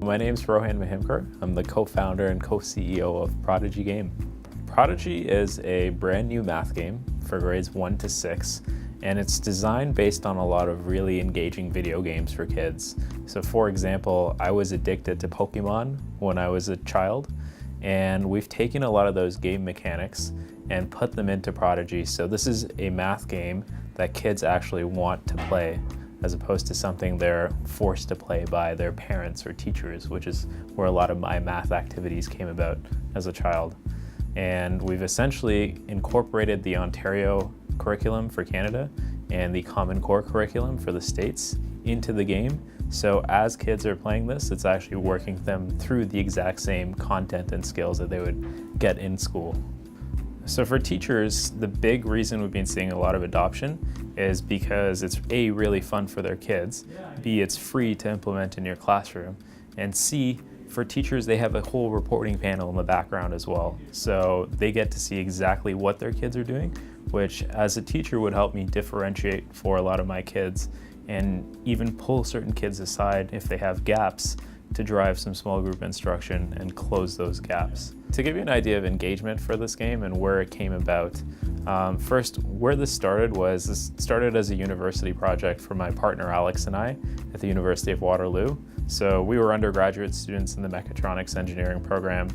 My name's Rohan Mahimkar. I'm the co-founder and co-CEO of Prodigy Game. Prodigy is a brand new math game for grades 1 to 6, and it's designed based on a lot of really engaging video games for kids. So for example, I was addicted to Pokemon when I was a child, and we've taken a lot of those game mechanics and put them into Prodigy. So this is a math game that kids actually want to play, as opposed to something they're forced to play by their parents or teachers, which is where a lot of my math activities came about as a child. And we've essentially incorporated the Ontario curriculum for Canada and the Common Core curriculum for the States into the game. So as kids are playing this, it's actually working them through the exact same content and skills that they would get in school. So for teachers, the big reason we've been seeing a lot of adoption is because it's A, really fun for their kids, B, it's free to implement in your classroom, and C, for teachers, they have a whole reporting panel in the background as well. So they get to see exactly what their kids are doing, which as a teacher would help me differentiate for a lot of my kids and even pull certain kids aside if they have gaps to drive some small group instruction and close those gaps. To give you an idea of engagement for this game and where it came about, first, where this started as a university project for my partner Alex and I at the University of Waterloo. So we were undergraduate students in the mechatronics engineering program.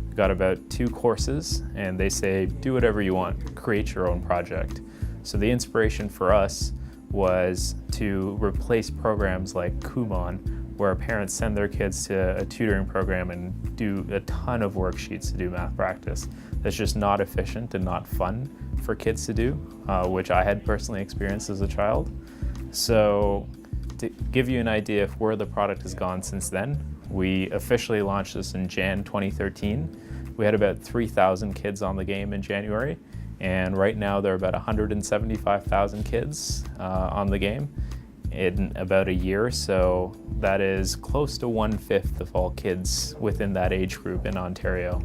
We got about 2 courses, and they say, do whatever you want, create your own project. So the inspiration for us was to replace programs like Kumon, where parents send their kids to a tutoring program and do a ton of worksheets to do math practice. That's just not efficient and not fun for kids to do, which I had personally experienced as a child. So to give you an idea of where the product has gone since then, we officially launched this in Jan 2013. We had about 3,000 kids on the game in January, and right now there are about 175,000 kids on the game in about a year, so that is close to 1/5 of all kids within that age group in Ontario.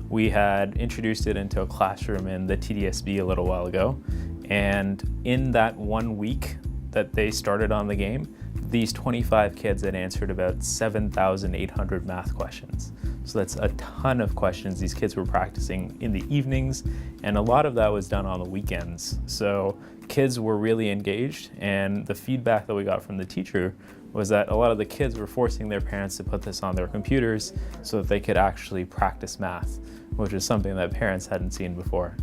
We had introduced it into a classroom in the TDSB a little while ago, and in that 1 week that they started on the game, these 25 kids had answered about 7,800 math questions. So that's a ton of questions these kids were practicing in the evenings, and a lot of that was done on the weekends. So kids were really engaged, and the feedback that we got from the teacher was that a lot of the kids were forcing their parents to put this on their computers so that they could actually practice math, which is something that parents hadn't seen before.